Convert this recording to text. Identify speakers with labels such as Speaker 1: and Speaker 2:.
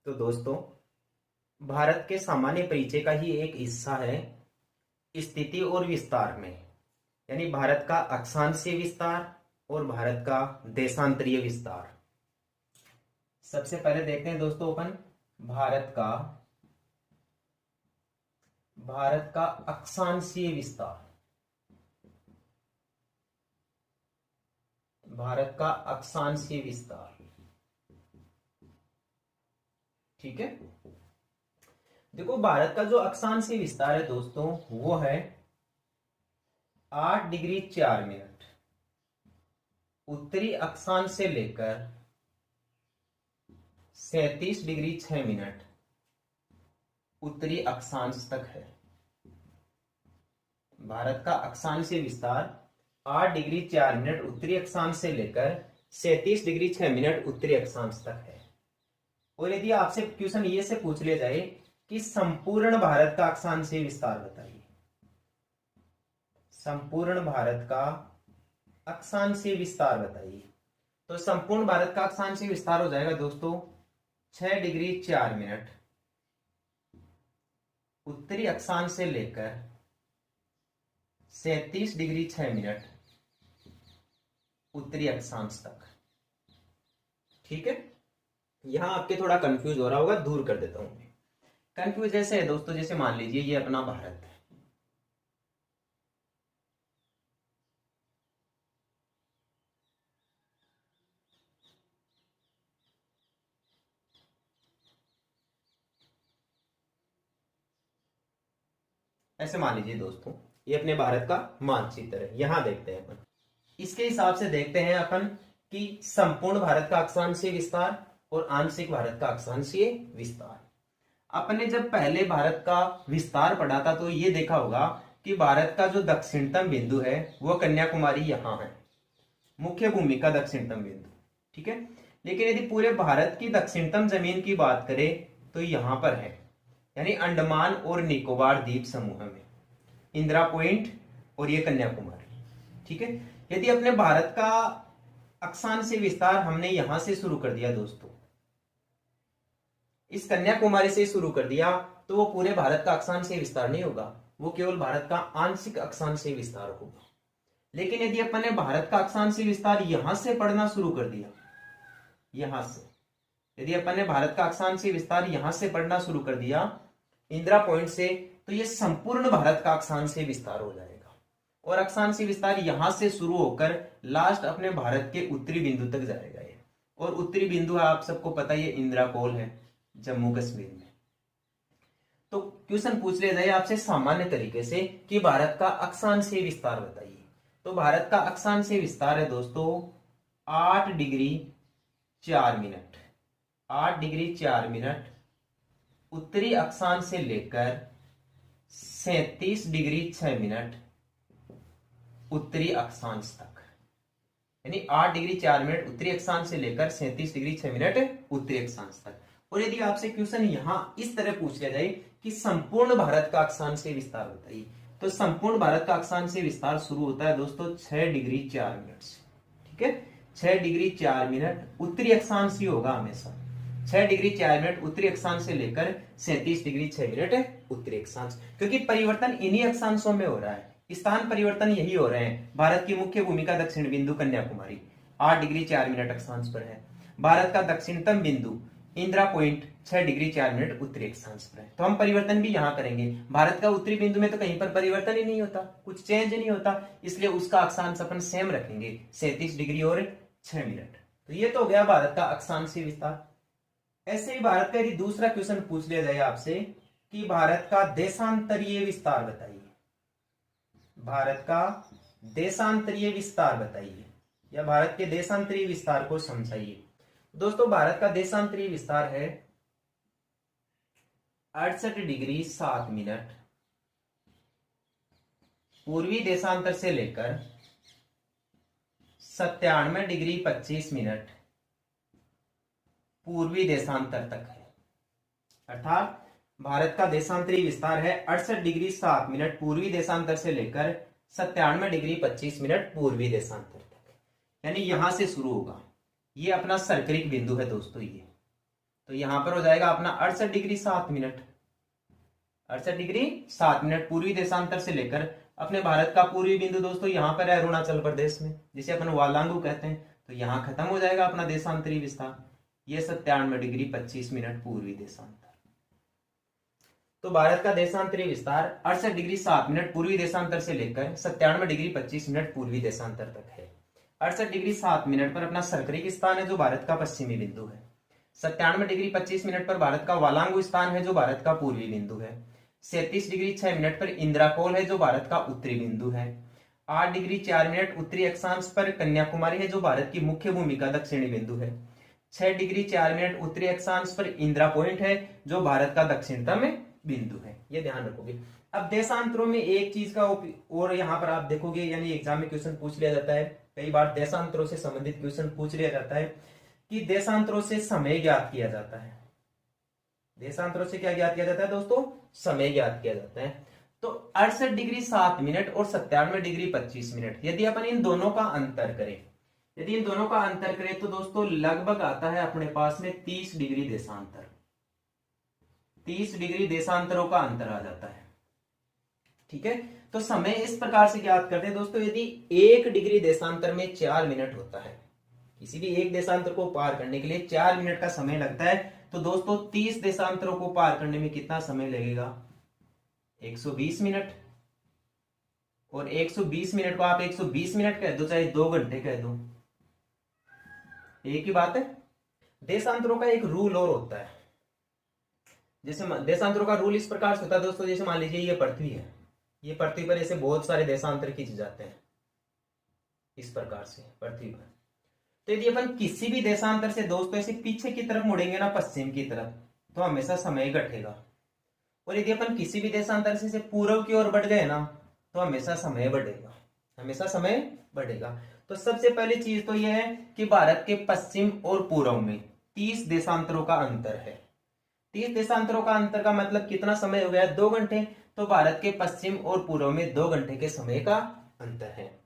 Speaker 1: तो दोस्तों, भारत के सामान्य परिचय का ही एक हिस्सा है स्थिति और विस्तार में, यानी भारत का अक्षांशीय विस्तार और भारत का देशांतरीय विस्तार। सबसे पहले देखते हैं दोस्तों अपन भारत का अक्षांशीय विस्तार। भारत का अक्षांशीय विस्तार, ठीक है। देखो, भारत का जो अक्षांशीय विस्तार है दोस्तों, वो है 8 डिग्री 4 मिनट उत्तरी अक्षांश से लेकर 37 डिग्री 6 मिनट उत्तरी अक्षांश तक है। भारत का अक्षांशीय विस्तार 8 डिग्री 4 मिनट उत्तरी अक्षांश से लेकर 37 डिग्री 6 मिनट उत्तरी अक्षांश तक है। और यदि आपसे क्वेश्चन ये से पूछ लिया जाए कि संपूर्ण भारत का अक्षांशीय विस्तार बताइए, संपूर्ण भारत का अक्षांशीय विस्तार बताइए, तो संपूर्ण भारत का अक्षांशीय विस्तार हो जाएगा दोस्तों 6 डिग्री 4 मिनट उत्तरी अक्षांश से लेकर 37 डिग्री 6 मिनट उत्तरी अक्षांश तक, ठीक है। यहां आपके थोड़ा कंफ्यूज हो रहा होगा, दूर कर देता हूं। कंफ्यूज ऐसे है दोस्तों, जैसे मान लीजिए ये अपना भारत है, ऐसे मान लीजिए दोस्तों ये अपने भारत का मानचित्र है। यहां देखते हैं अपन, इसके हिसाब से देखते हैं अपन कि संपूर्ण भारत का अक्षांशीय विस्तार और आंशिक भारत का अक्षांशीय विस्तार। अपने जब पहले भारत का विस्तार पढ़ा था तो ये देखा होगा कि भारत का जो दक्षिणतम बिंदु है वो कन्याकुमारी यहां है, मुख्य भूमि का दक्षिणतम बिंदु, ठीक है। लेकिन यदि पूरे भारत की दक्षिणतम जमीन की बात करें तो यहां पर है, यानी अंडमान और निकोबार द्वीप समूह में इंदिरा पॉइंट और ये कन्याकुमारी, ठीक है। यदि अपने भारत का अक्षांशीय विस्तार हमने यहां से शुरू कर दिया दोस्तों, इस कन्याकुमारी से शुरू कर दिया, तो वो पूरे भारत का अक्षांशीय विस्तार नहीं होगा, वो केवल भारत का आंशिक अक्षांशीय विस्तार होगा। लेकिन यदि अपन ने भारत का अक्षांशीय विस्तार यहां से पढ़ना शुरू कर दिया, यहां से यदि अपन ने भारत का अक्षांशीय विस्तार यहां से पढ़ना शुरू कर दिया इंदिरा पॉइंट से, तो ये संपूर्ण भारत का अक्षांशीय विस्तार हो जाएगा। और अक्षांशीय विस्तार यहां से शुरू होकर लास्ट अपने भारत के उत्तरी बिंदु तक जाएगा ये। और उत्तरी बिंदु आप सबको पता है, ये इंदिरा कोल है जम्मू कश्मीर में। तो क्वेश्चन पूछ लिया जाए आपसे सामान्य तरीके से कि भारत का अक्षांशीय विस्तार बताइए, तो भारत का अक्षांशीय विस्तार है दोस्तों 8 डिग्री 4 मिनट 8 डिग्री 4 मिनट उत्तरी अक्षांश से लेकर 37 डिग्री 6 मिनट उत्तरी अक्षांश तक, यानी 8 डिग्री 4 मिनट उत्तरी अक्षांश से लेकर 37 डिग्री 6 मिनट उत्तरी अक्षांश तक। और यदि आपसे क्वेश्चन यहां इस तरह पूछ लिया जाए कि संपूर्ण भारत का अक्षांशीय विस्तार बताइए, तो संपूर्ण भारत का अक्षांशीय विस्तार शुरू होता है दोस्तों 6 डिग्री 4 मिनट से, ठीक है। 6 डिग्री 4 मिनट उत्तरी अक्षांश ही होगा हमेशा, 6 डिग्री 4 मिनट उत्तरी अक्षांश से लेकर 37 डिग्री 6 मिनट उत्तरी अक्षांश, क्योंकि परिवर्तन इन्हीं अक्षांशों में हो रहा है, स्थान परिवर्तन यही हो रहे हैं। भारत की मुख्य भूमि का दक्षिण बिंदु कन्याकुमारी 8 डिग्री 4 मिनट अक्षांश पर है, भारत का दक्षिणतम बिंदु इंदिरा पॉइंट 6 डिग्री 4 मिनट उत्तरी अक्षांश पर है। तो हम परिवर्तन भी यहां करेंगे। भारत का उत्तरी बिंदु में तो कहीं पर परिवर्तन ही नहीं होता, कुछ चेंज नहीं होता, इसलिए उसका अक्षांश अपन सेम रखेंगे 37 डिग्री और 6 मिनट। तो ये तो हो गया भारत का अक्षांशीय विस्तार। ऐसे ही भारत का यदि दूसरा क्वेश्चन पूछ लिया जाए आपसे कि भारत का देशांतरीय विस्तार बताइए, भारत का देशांतरीय विस्तार बताइए, या भारत के देशांतरीय विस्तार को समझाइए। दोस्तों, भारत का देशांतरीय विस्तार है 68 डिग्री 7 मिनट पूर्वी देशांतर से लेकर 97 डिग्री 25 मिनट पूर्वी देशांतर तक है। अर्थात भारत का देशांतरीय विस्तार है 68 डिग्री 7 मिनट पूर्वी देशांतर से लेकर 97 डिग्री 25 मिनट पूर्वी देशांतर तक, यानी यहां से शुरू होगा। ये अपना सर्करिक बिंदु है दोस्तों ये। तो यहां पर हो जाएगा अपना 68 डिग्री 7 मिनट। 68 डिग्री 7 मिनट पूर्वी देशांतर से लेकर अपने भारत का पूर्वी बिंदु दोस्तों यहाँ पर है अरुणाचल प्रदेश में, जिसे अपन वालांगू कहते हैं। तो यहाँ खत्म हो जाएगा अपना देशांतरी विस्तार। ये 97 डिग्री 25 मिनट पूर्वी देशांतर। तो भारत का देशांतरी विस्तार 68 डिग्री 7 मिनट पूर्वी देशांतर से लेकर 97 डिग्री 25 मिनट पूर्वी देशांतर तक है। 68 डिग्री 7 मिनट पर अपना सरकरी स्थान है जो भारत का पश्चिमी बिंदु है। 97 डिग्री 25 मिनट पर भारत का वालांगू स्थान है जो भारत का पूर्वी बिंदु है। 37 डिग्री 6 मिनट पर इंद्राकोल है जो भारत का उत्तरी बिंदु है। 8 डिग्री 4 मिनट उत्तरी अक्षांश पर कन्याकुमारी है जो भारत की मुख्य भूमि का दक्षिणी बिंदु है। 6 डिग्री 4 मिनट उत्तरी अक्षांश पर इंदिरा पॉइंट है जो भारत का दक्षिणतम बिंदु है। ये ध्यान रखोगे। अब देशांतरों में एक चीज का और यहाँ पर आप देखोगे, यानी एग्जाम में क्वेश्चन पूछ लिया जाता है, कई बार देशांतरों से संबंधित क्वेश्चन पूछ लिया जाता है कि देशांतरों से समय ज्ञात किया जाता है। देशांतरों से क्या ज्ञात किया जाता है दोस्तों? समय ज्ञात किया जाता है। तो 68 डिग्री 7 मिनट और 97 डिग्री 25 मिनट, यदि अपन इन दोनों का अंतर करें, यदि इन दोनों का अंतर करें तो दोस्तों लगभग आता है अपने पास में 30 डिग्री देशांतर। 30 डिग्री देशांतरों का अंतर आ जाता है। ठीक है, तो समय इस प्रकार से ज्ञात करते हैं दोस्तों, यदि 1 डिग्री देशांतर में 4 मिनट होता है, किसी भी एक देशांतर को पार करने के लिए 4 मिनट का समय लगता है, तो दोस्तों 30 देशांतरों को पार करने में कितना समय लगेगा? 120 मिनट। और 120 मिनट को आप 120 मिनट कह दो चाहे 2 घंटे कह दो, एक ही बात है। देशांतरों का एक रूल और होता है, जैसे देशांतरों का रूल इस प्रकार से होता है दोस्तों, जैसे मान लीजिए ये पृथ्वी है, ये पृथ्वी पर ऐसे बहुत सारे देशांतर खींचे जाते हैं इस प्रकार से पृथ्वी पर। तो यदि अपन किसी भी देशांतर से दोस्तों ऐसे पीछे की तरफ मुड़ेंगे ना, पश्चिम की तरफ, तो हमेशा समय घटेगा। और यदि अपन किसी भी देशांतर से पूर्व की ओर बढ़ गए ना, तो हमेशा समय बढ़ेगा, हमेशा समय बढ़ेगा। तो सबसे पहली चीज तो यह है कि भारत के पश्चिम और पूर्व में 30 देशांतरों का अंतर है। 30 देशांतरों का अंतर का मतलब कितना समय हो गया? 2 घंटे। तो भारत के पश्चिम और पूर्व में 2 घंटे के समय का अंतर है।